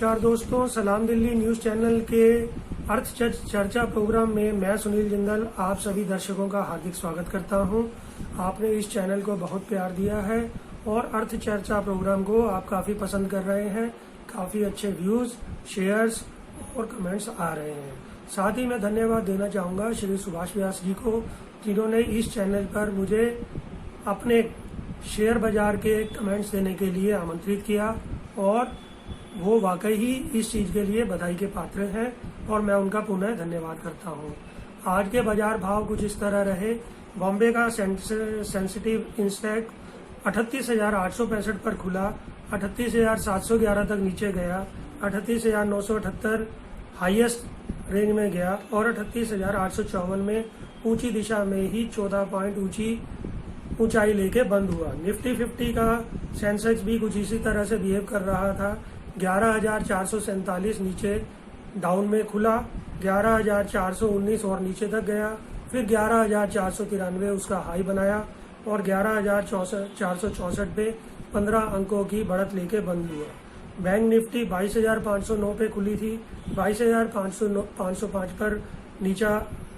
नमस्कार दोस्तों, सलाम दिल्ली न्यूज चैनल के अर्थ चर्चा प्रोग्राम में मैं सुनील जिंदल आप सभी दर्शकों का हार्दिक स्वागत करता हूं। आपने इस चैनल को बहुत प्यार दिया है और अर्थ चर्चा प्रोग्राम को आप काफी पसंद कर रहे हैं। काफी अच्छे व्यूज, शेयर्स और कमेंट्स आ रहे हैं। साथ ही मैं धन्यवाद देना चाहूंगा श्री सुभाष व्यास जी को, जिन्होंने इस चैनल पर मुझे अपने शेयर बाजार के कमेंट्स देने के लिए आमंत्रित किया और वो वाकई ही इस चीज के लिए बधाई के पात्र हैं और मैं उनका पुनः धन्यवाद करता हूं। आज के बाजार भाव कुछ इस तरह रहे। बॉम्बे का सेंसिटिव इंस्टेक्स 38,865 पर खुला, 38,711 तक नीचे गया, 38,978 हाईएस्ट रेंज में गया और 38,854 में ऊंची दिशा में ही 14 पॉइंट ऊंचाई लेके बंद हुआ। निफ्टी 50 का सेंसेक्स भी कुछ इसी तरह से बिहेव कर रहा था। 11,447 नीचे डाउन में खुला, 11,419 और नीचे तक गया, फिर 11,493 उसका हाई बनाया और 11,464 पे 15 अंकों की बढ़त लेके बंद हुआ। बैंक निफ्टी 22,509 पे खुली थी, 22,505 पर नीचा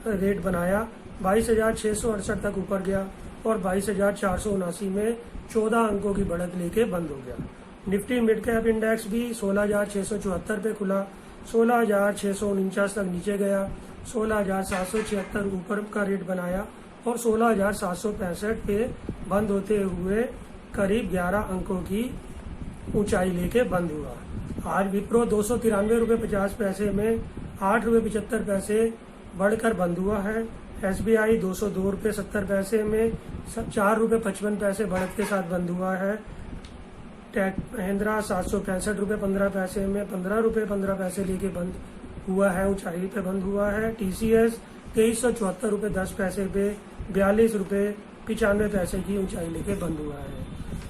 रेट बनाया, 22,668 तक ऊपर गया और 22,479 में 14 अंकों की बढ़त लेके बंद हो गया। निफ्टी मिड कैप इंडेक्स भी 16,674 पे खुला, 16,649 तक नीचे गया, 16,776 ऊपर का रेट बनाया और 16,765 पे बंद होते हुए करीब 11 अंकों की ऊंचाई लेके बंद हुआ। आज विप्रो 293 रुपये 50 पैसे में 8 रुपये 75 पैसे बढ़कर बंद हुआ है। SBI 202 रुपये 70 पैसे में 4 रुपये 55 पैसे बढ़त के साथ बंद हुआ है। टेक महिंद्रा 765 रुपये 15 पैसे में 15 रुपये 15 पैसे लेके बंद हुआ है, ऊंचाई पे बंद हुआ है। TCS 2374 रुपये 10 पैसे पे 42 रुपये 95 पैसे की ऊंचाई लेके बंद हुआ है।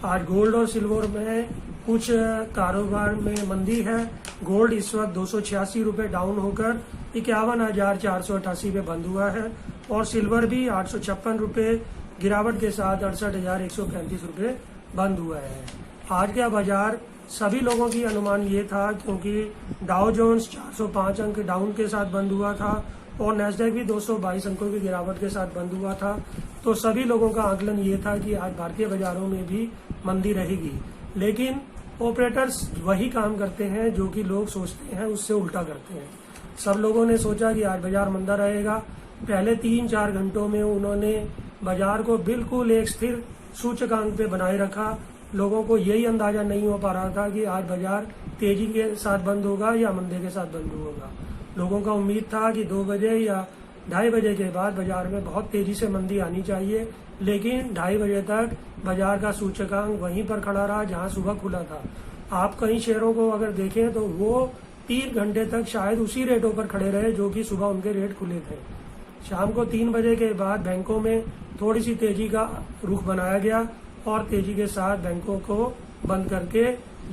आज गोल्ड और सिल्वर में कुछ कारोबार में मंदी है। गोल्ड इस वक्त 286 रुपये डाउन होकर 51,488 पे बंद हुआ है और सिल्वर भी 856 रुपये गिरावट के साथ 68,135 रुपये बंद हुआ है। आज का बाजार सभी लोगों की अनुमान ये था, क्योंकि डाउ जोन्स 405 अंक डाउन के साथ बंद हुआ था और नैस्डैक भी 222 अंकों की गिरावट के साथ बंद हुआ था। तो सभी लोगों का आकलन ये था कि आज भारतीय बाजारों में भी मंदी रहेगी, लेकिन ऑपरेटर्स वही काम करते हैं जो कि लोग सोचते हैं उससे उल्टा करते हैं। सब लोगों ने सोचा कि आज बाजार मंदा रहेगा। पहले 3-4 घंटों में उन्होंने बाजार को बिल्कुल एक स्थिर सूचकांक पे बनाए रखा। लोगों को यही अंदाजा नहीं हो पा रहा था कि आज बाजार तेजी के साथ बंद होगा या मंदे के साथ बंद होगा। लोगों का उम्मीद था कि 2 बजे या 2:30 बजे के बाद बाजार में बहुत तेजी से मंदी आनी चाहिए, लेकिन 2:30 बजे तक बाजार का सूचकांक वहीं पर खड़ा रहा जहां सुबह खुला था। आप कई शेयरों को अगर देखें तो वो 3 घंटे तक शायद उसी रेटों पर खड़े रहे जो कि सुबह उनके रेट खुले थे। शाम को 3 बजे के बाद बैंकों में थोड़ी सी तेजी का रुख बनाया गया और तेजी के साथ बैंकों को बंद करके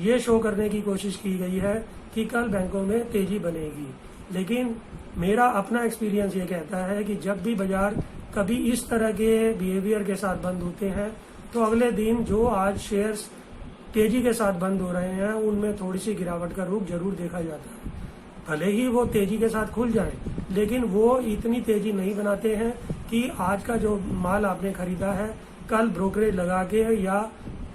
ये शो करने की कोशिश की गई है कि कल बैंकों में तेजी बनेगी। लेकिन मेरा अपना एक्सपीरियंस ये कहता है कि जब भी बाजार कभी इस तरह के बिहेवियर के साथ बंद होते हैं तो अगले दिन जो आज शेयर्स तेजी के साथ बंद हो रहे हैं उनमें थोड़ी सी गिरावट का रुख जरूर देखा जाता है। भले ही वो तेजी के साथ खुल जाए, लेकिन वो इतनी तेजी नहीं बनाते हैं कि आज का जो माल आपने खरीदा है कल ब्रोकरेज लगा के या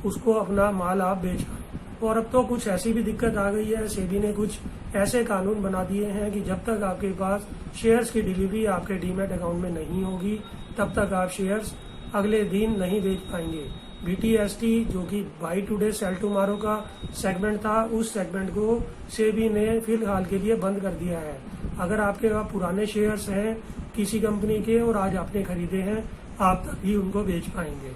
उसको अपना माल आप बेच पाए। और अब तो कुछ ऐसी भी दिक्कत आ गई है, सेबी ने कुछ ऐसे कानून बना दिए हैं कि जब तक आपके पास शेयर्स की डिलीवरी आपके डीमैट अकाउंट में नहीं होगी तब तक आप शेयर्स अगले दिन नहीं बेच पाएंगे। BTST जो कि बाई टुडे सेल टुमारो का सेगमेंट था, उस सेगमेंट को सेबी ने फिलहाल के लिए बंद कर दिया है। अगर आपके पास पुराने शेयर्स हैं किसी कंपनी के और आज आपने खरीदे हैं, आप तभी उनको बेच पाएंगे।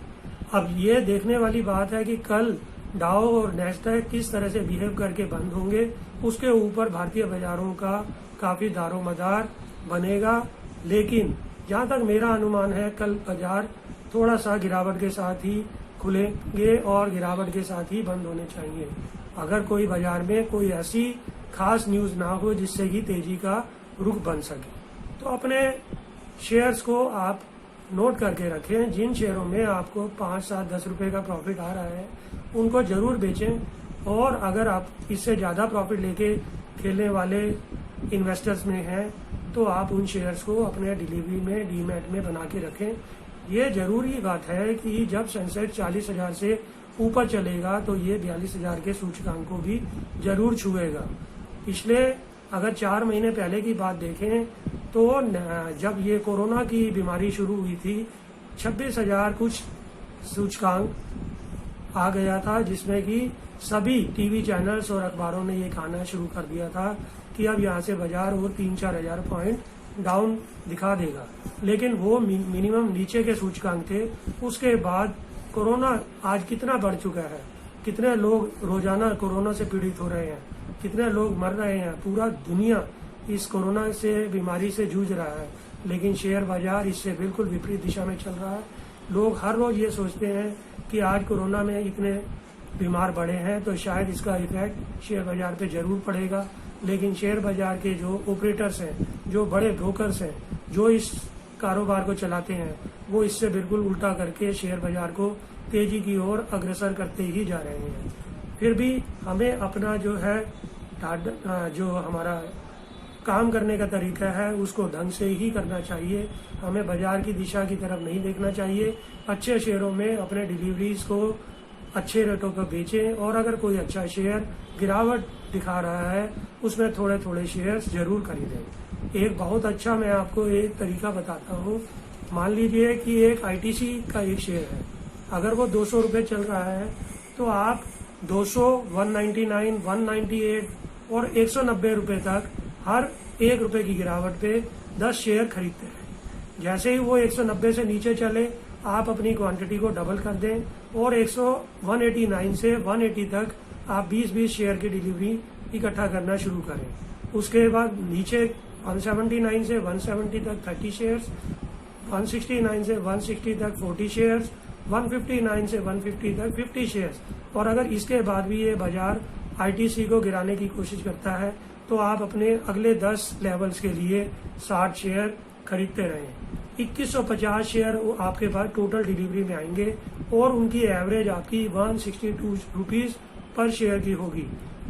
अब ये देखने वाली बात है कि कल डाउ और नैस्डैक किस तरह से बिहेव करके बंद होंगे, उसके ऊपर भारतीय बाजारों का काफी दारोमदार बनेगा। लेकिन जहां तक मेरा अनुमान है कल बाजार थोड़ा सा गिरावट के साथ ही खुलेंगे और गिरावट के साथ ही बंद होने चाहिए। अगर कोई बाजार में कोई ऐसी खास न्यूज ना हो जिससे कि तेजी का रुख बन सके। तो अपने शेयर्स को आप नोट करके रखें। जिन शेयरों में आपको 5, 7, 10 रुपए का प्रॉफिट आ रहा है उनको जरूर बेचें और अगर आप इससे ज़्यादा प्रॉफिट लेके खेलने वाले इन्वेस्टर्स में हैं तो आप उन शेयर्स को अपने डिलीवरी में डीमैट में बना के रखें। ये जरूरी बात है कि जब सेंसेक्स 40,000 से ऊपर चलेगा तो ये 42,000 के सूचकांक को भी जरूर छुएगा। पिछले अगर 4 महीने पहले की बात देखें तो जब ये कोरोना की बीमारी शुरू हुई थी 26,000 कुछ सूचकांक आ गया था, जिसमें कि सभी टीवी चैनल्स और अखबारों ने ये कहना शुरू कर दिया था कि अब यहाँ से बाजार और 3-4 हजार पॉइंट डाउन दिखा देगा। लेकिन वो मिनिमम नीचे के सूचकांक थे। उसके बाद कोरोना आज कितना बढ़ चुका है, कितने लोग रोजाना कोरोना से पीड़ित हो रहे हैं, कितने लोग मर रहे हैं। पूरा दुनिया इस कोरोना से बीमारी से जूझ रहा है, लेकिन शेयर बाजार इससे बिल्कुल विपरीत दिशा में चल रहा है। लोग हर रोज ये सोचते हैं कि आज कोरोना में इतने बीमार बढ़े हैं तो शायद इसका इफेक्ट शेयर बाजार पे जरूर पड़ेगा, लेकिन शेयर बाजार के जो ऑपरेटर्स हैं, जो बड़े ब्रोकर्स हैं, जो इस कारोबार को चलाते हैं, वो इससे बिल्कुल उल्टा करके शेयर बाजार को तेजी की ओर अग्रसर करते ही जा रहे हैं। फिर भी हमें अपना जो है जो हमारा काम करने का तरीका है उसको ढंग से ही करना चाहिए। हमें बाजार की दिशा की तरफ नहीं देखना चाहिए। अच्छे शेयरों में अपने डिलीवरीज को अच्छे रेटों पर बेचें, और अगर कोई अच्छा शेयर गिरावट दिखा रहा है उसमें थोड़े थोड़े शेयर्स जरूर खरीदें। एक बहुत अच्छा मैं आपको एक तरीका बताता हूँ। मान लीजिए कि एक आईटीसी का एक शेयर है, अगर वो 200 रुपये चल रहा है तो आप 200, 199, 198 और 190 रुपये तक हर 1 रुपये की गिरावट पे 10 शेयर खरीदते हैं। जैसे ही वो 190 से नीचे चले आप अपनी क्वांटिटी को डबल कर दें और 189 से 180 तक आप 20-20 शेयर की डिलीवरी इकट्ठा करना शुरू करें। उसके बाद नीचे 179 से 170 तक 30 शेयर्स, 169 से 160 तक 40 शेयर्स, 159 से 150 तक 50 शेयर्स। और अगर इसके बाद भी ये बाजार आईटीसी को गिराने की कोशिश करता है तो आप अपने अगले 10 लेवल्स के लिए 60 शेयर खरीदते रहें। 2150 शेयर आपके पास टोटल डिलीवरी में आएंगे और उनकी एवरेज आपकी 162 रुपीज पर शेयर की होगी।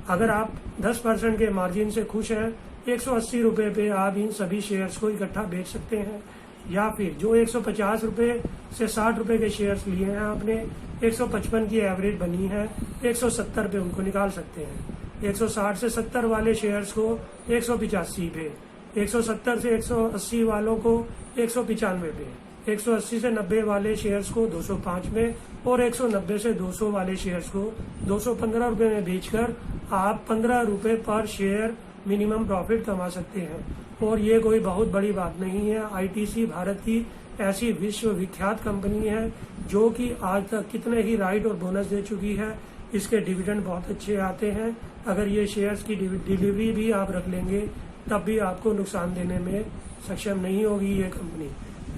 अगर आप 10% के मार्जिन से खुश हैं 180 रुपये पे आप इन सभी शेयर्स को इकट्ठा बेच सकते हैं, या फिर जो 150 रुपये से 60 रुपये के शेयर्स लिए हैं आपने 155 की एवरेज बनी है 170 पे उनको निकाल सकते हैं। 160 से 70 वाले शेयर्स को 185 पे, 170 से 180 वालों को 195 पे, 180 से 90 वाले शेयर्स को 205 में और 190 से 200 वाले शेयर्स को 215 रुपये में बेचकर आप 15 रुपये पर शेयर मिनिमम प्रॉफिट कमा सकते हैं। और ये कोई बहुत बड़ी बात नहीं है। आईटीसी भारत की ऐसी विश्व विख्यात कंपनी है जो कि आज तक कितने ही राइट और बोनस दे चुकी है। इसके डिविडेंड बहुत अच्छे आते हैं। अगर ये शेयर्स की डिलीवरी भी आप रख लेंगे तब भी आपको नुकसान देने में सक्षम नहीं होगी ये कंपनी।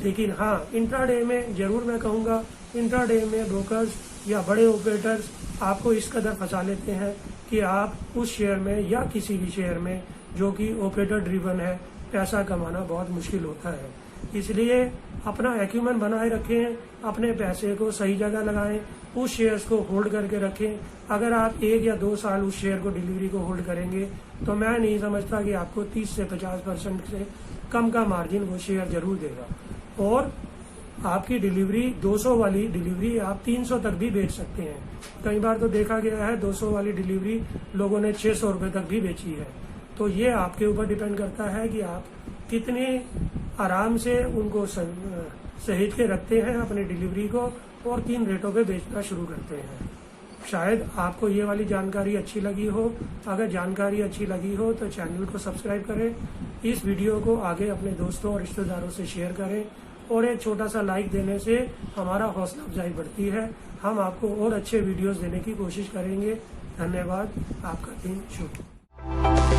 लेकिन हाँ, इंट्राडे में जरूर मैं कहूँगा, इंट्राडे में ब्रोकर्स या बड़े ऑपरेटर्स आपको इस कदर फंसा लेते हैं कि आप उस शेयर में या किसी भी शेयर में जो कि ऑपरेटर ड्रिवन है पैसा कमाना बहुत मुश्किल होता है। इसलिए अपना एक्यूमेंट बनाए रखें, अपने पैसे को सही जगह लगाएं, उस शेयर्स को होल्ड करके रखें। अगर आप 1 या 2 साल उस शेयर को डिलीवरी को होल्ड करेंगे तो मैं नहीं समझता कि आपको 30 से 50% से कम का मार्जिन वो शेयर जरूर देगा। और आपकी डिलीवरी 200 वाली डिलीवरी आप 300 तक भी बेच सकते हैं। कई बार तो देखा गया है 200 वाली डिलीवरी लोगों ने 600 रुपये तक भी बेची है। तो ये आपके ऊपर डिपेंड करता है कि आप कितने आराम से उनको सहेज के रखते हैं अपनी डिलीवरी को और किन रेटों पे बेचना शुरू करते हैं। शायद आपको ये वाली जानकारी अच्छी लगी हो। अगर जानकारी अच्छी लगी हो तो चैनल को सब्सक्राइब करें, इस वीडियो को आगे अपने दोस्तों और रिश्तेदारों से शेयर करें और एक छोटा सा लाइक देने से हमारा हौसला अफजाई बढ़ती है। हम आपको और अच्छे वीडियोस देने की कोशिश करेंगे। धन्यवाद। आपका दिन शुभ।